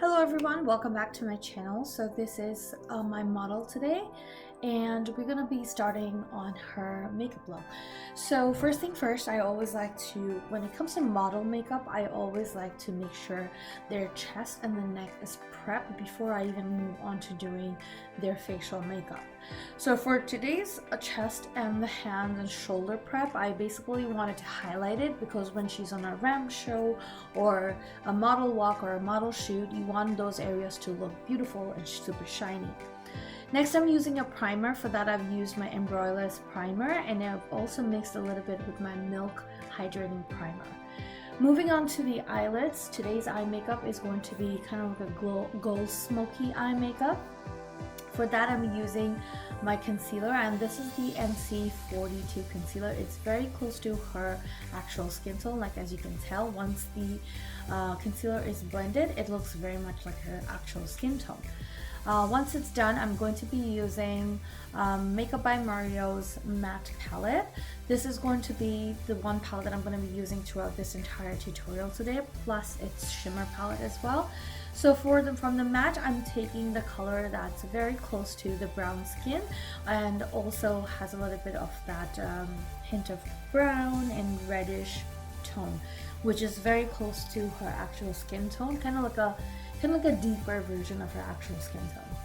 Hello everyone, welcome back to my channel. So this is my model today, and we're gonna be starting on her makeup look. So first thing first, I always like to, when it comes to model makeup, I always like to make sure their chest and the neck is prepped before I even move on to doing their facial makeup. So for today's chest and the hands and shoulder prep, I basically wanted to highlight it because when she's on a ramp show or a model walk or a model shoot, you want those areas to look beautiful and super shiny. Next, I'm using a primer. For that, I've used my Embroilers primer, and I've also mixed a little bit with my Milk hydrating primer. Moving on to the eyelids, today's eye makeup is going to be kind of like a gold smoky eye makeup. For that, I'm using my concealer, and this is the NC42 concealer. It's very close to her actual skin tone. Like, as you can tell, once the concealer is blended, it looks very much like her actual skin tone. Once it's done, I'm going to be using Makeup by Mario's matte palette. This is going to be the one palette that I'm going to be using throughout this entire tutorial today, plus its shimmer palette as well. So from the matte, I'm taking the color that's very close to the brown skin and also has a little bit of that hint of brown and reddish tone, which is very close to her actual skin tone, kind of like a deeper version of her actual skin tone.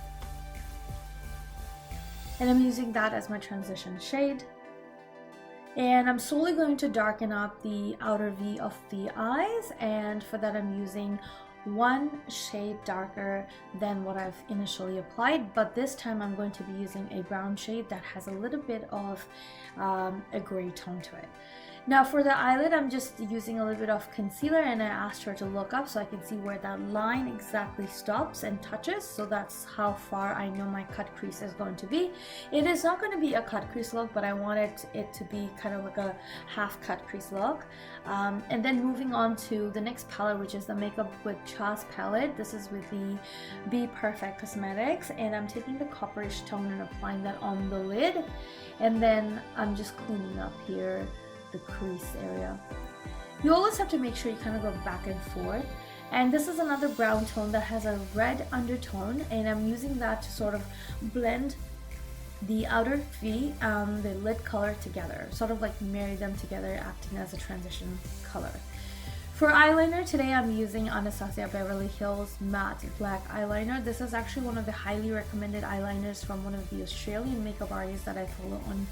And I'm using that as my transition shade. And I'm slowly going to darken up the outer V of the eyes, and for that I'm using one shade darker than what I've initially applied, but this time I'm going to be using a brown shade that has a little bit of a gray tone to it. Now for the eyelid, I'm just using a little bit of concealer, and I asked her to look up so I can see where that line exactly stops and touches. So that's how far I know my cut crease is going to be. It is not going to be a cut crease look, but I wanted it to be kind of like a half cut crease look. And then moving on to the next palette, which is the Makeup with Chas palette. This is with the Be Perfect Cosmetics, and I'm taking the copperish tone and applying that on the lid. And then I'm just cleaning up here the crease area. You always have to make sure you kind of go back and forth. And this is another brown tone that has a red undertone, and I'm using that to sort of blend the outer V and the lid color together, sort of like marry them together, acting as a transition color. For eyeliner, today I'm using Anastasia Beverly Hills Matte Black Eyeliner. This is actually one of the highly recommended eyeliners from one of the Australian makeup artists that I follow on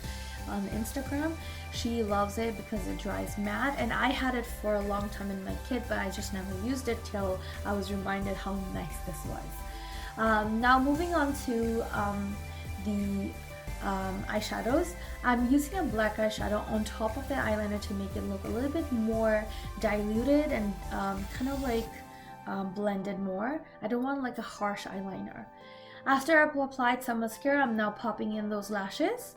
Instagram. She loves it because it dries matte, and I had it for a long time in my kit, but I just never used it till I was reminded how nice this was. Now moving on to the eyeshadows. I'm using a black eyeshadow on top of the eyeliner to make it look a little bit more diluted and kind of like blended more. I don't want like a harsh eyeliner. After I've applied some mascara, I'm now popping in those lashes.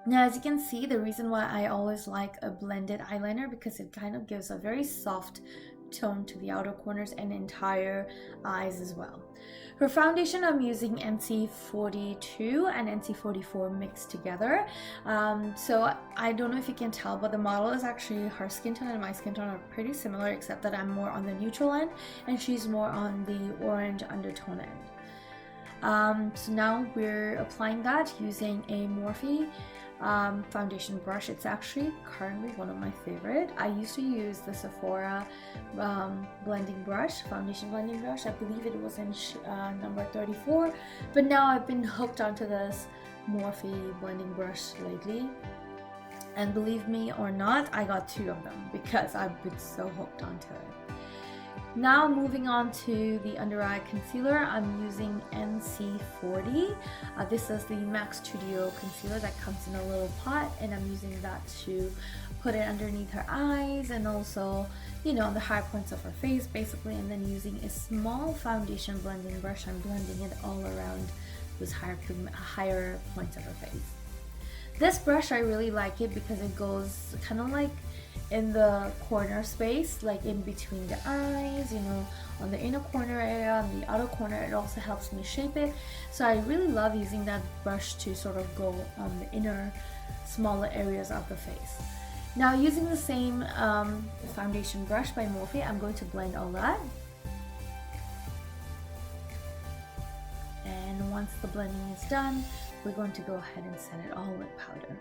Now, as you can see, the reason why I always like a blended eyeliner, because it kind of gives a very soft tone to the outer corners and entire eyes as well. For foundation, I'm using NC42 and NC44 mixed together. So I don't know if you can tell, but the model is actually, her skin tone and my skin tone are pretty similar, except that I'm more on the neutral end and she's more on the orange undertone end. So now we're applying that using a Morphe foundation brush. It's actually currently one of my favorite. I used to use the Sephora blending brush, foundation blending brush. I believe it was in number 34, but now I've been hooked onto this Morphe blending brush lately, and believe me or not, I got 2 of them because I've been so hooked onto it. Now moving on to the under eye concealer, I'm using NC40. This is the MAC Studio concealer that comes in a little pot, and I'm using that to put it underneath her eyes and also, you know, the high points of her face basically, and then using a small foundation blending brush, I'm blending it all around those higher points of her face. This brush, I really like it because it goes kind of like in the corner space, like in between the eyes, you know, on the inner corner area and the outer corner. It also helps me shape it. So I really love using that brush to sort of go on the inner smaller areas of the face. Now using the same foundation brush by Morphe, I'm going to blend all that. and once the blending is done, we're going to go ahead and set it all with powder.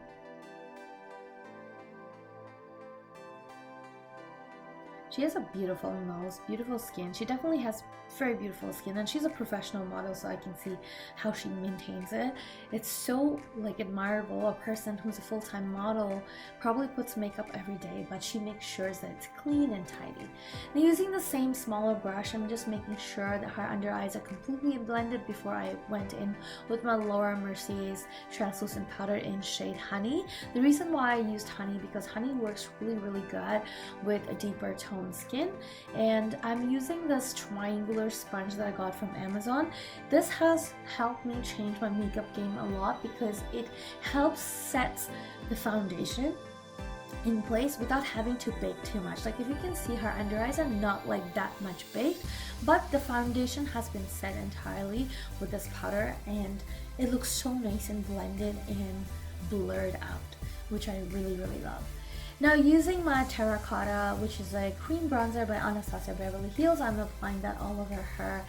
She has a beautiful nose, beautiful skin. She definitely has very beautiful skin, and she's a professional model, so I can see how she maintains it. It's so like admirable. A person who's a full-time model probably puts makeup every day, but she makes sure that it's clean and tidy. Now, using the same smaller brush, I'm just making sure that her under eyes are completely blended before I went in with my Laura Mercier's translucent powder in shade Honey. The reason why I used Honey, because Honey works really good with a deeper tone skin, and I'm using this triangular sponge that I got from Amazon. This has helped me change my makeup game a lot because it helps set the foundation in place without having to bake too much. Like, if you can see, her under eyes are not like that much baked, but the foundation has been set entirely with this powder, and it looks so nice and blended and blurred out, which I really love. Now, using my Terracotta, which is a cream bronzer by Anastasia Beverly Hills, I'm applying that all over her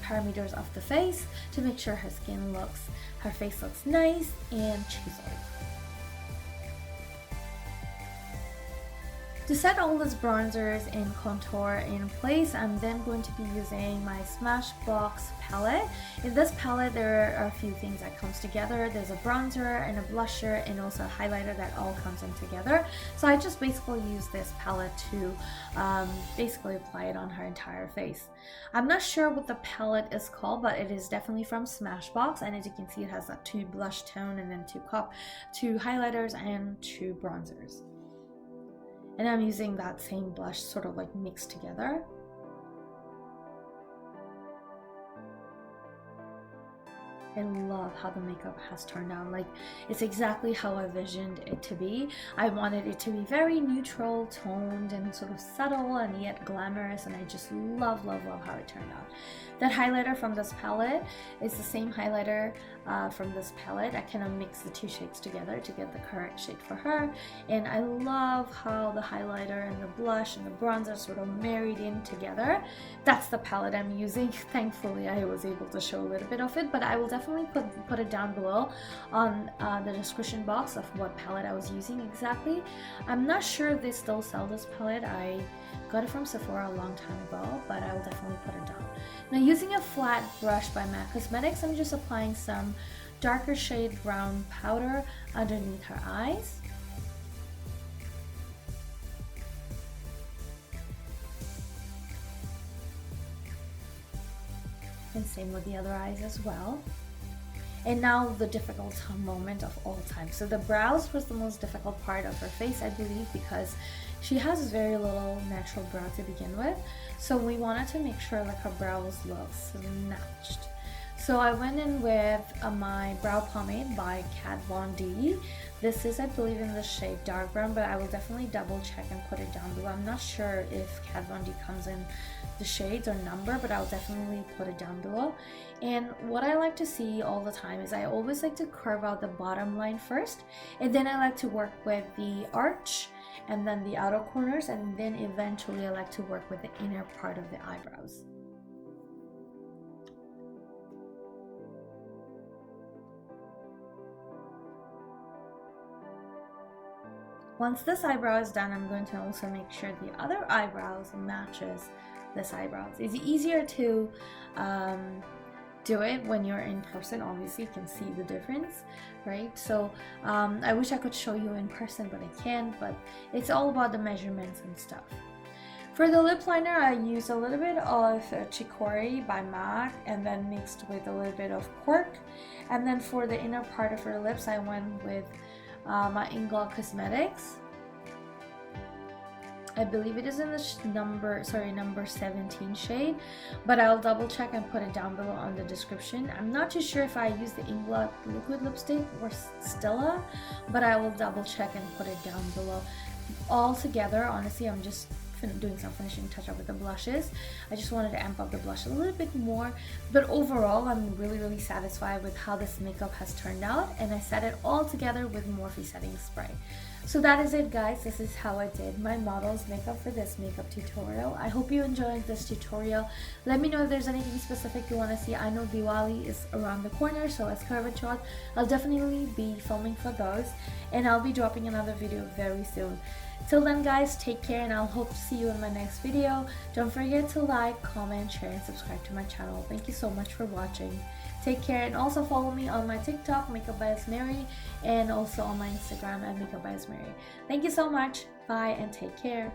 parameters of the face to make sure her face looks nice and chiseled. To set all these bronzers and contour in place, I'm then going to be using my Smashbox Palette. In this palette, there are a few things that comes together. There's a bronzer and a blusher and also a highlighter that all comes in together. So I just basically use this palette to basically apply it on her entire face. I'm not sure what the palette is called, but it is definitely from Smashbox, and as you can see, it has that 2 blush tone and then 2 highlighters and 2 bronzers. And I'm using that same blush sort of like mixed together. I love how the makeup has turned out. Like, it's exactly how I envisioned it to be. I wanted it to be very neutral toned and sort of subtle and yet glamorous, and I just love how it turned out. That highlighter from this palette is the same highlighter from this palette. I kind of mixed the 2 shades together to get the correct shade for her, and I love how the highlighter and the blush and the bronzer sort of married in together. That's the palette I'm using. Thankfully, I was able to show a little bit of it, but I will definitely put it down below on the description box of what palette I was using exactly. I'm not sure if they still sell this palette. I got it from Sephora a long time ago, but I will definitely put it down. Now, using a flat brush by MAC Cosmetics, I'm just applying some darker shade brown powder underneath her eyes. And same with the other eyes as well. And now the difficult moment of all time. So the brows was the most difficult part of her face, I believe, because she has very little natural brow to begin with. So we wanted to make sure like her brows look snatched. So I went in with my brow pomade by Kat Von D. This is, I believe, in the shade dark brown, but I will definitely double check and put it down below. I'm not sure if Kat Von D comes in the shades or number, but I'll definitely put it down below. And what I like to see all the time is I always like to curve out the bottom line first, and then I like to work with the arch and then the outer corners, and then eventually I like to work with the inner part of the eyebrows. Once this eyebrow is done, I'm going to also make sure the other eyebrows matches this eyebrows. It's easier to do it when you're in person. Obviously, you can see the difference, right? So I wish I could show you in person, but I can't. But it's all about the measurements and stuff. For the lip liner, I used a little bit of Chicory by MAC and then mixed with a little bit of Cork. And then for the inner part of her lips, I went with my Inglot Cosmetics. I believe it is in the number 17 shade, but I'll double check and put it down below on the description. I'm not too sure if I use the Inglot liquid lipstick or Stella, but I will double check and put it down below. All together, honestly, I'm just doing some finishing touch up with the blushes. I just wanted to amp up the blush a little bit more, but overall I'm really satisfied with how this makeup has turned out, and I set it all together with Morphe setting spray. So that is it, guys. This is how I did my model's makeup for this makeup tutorial. I hope you enjoyed this tutorial. Let me know if there's anything specific you want to see. I know Diwali is around the corner, so as Karva Chauth, I'll definitely be filming for those, and I'll be dropping another video very soon. Till then, guys, take care, and I'll hope to see you in my next video. Don't forget to like, comment, share, and subscribe to my channel. Thank you so much for watching. Take care, and also follow me on my TikTok, Makeup by Mary, and also on my Instagram at Makeup by Mary. Thank you so much. Bye, and take care.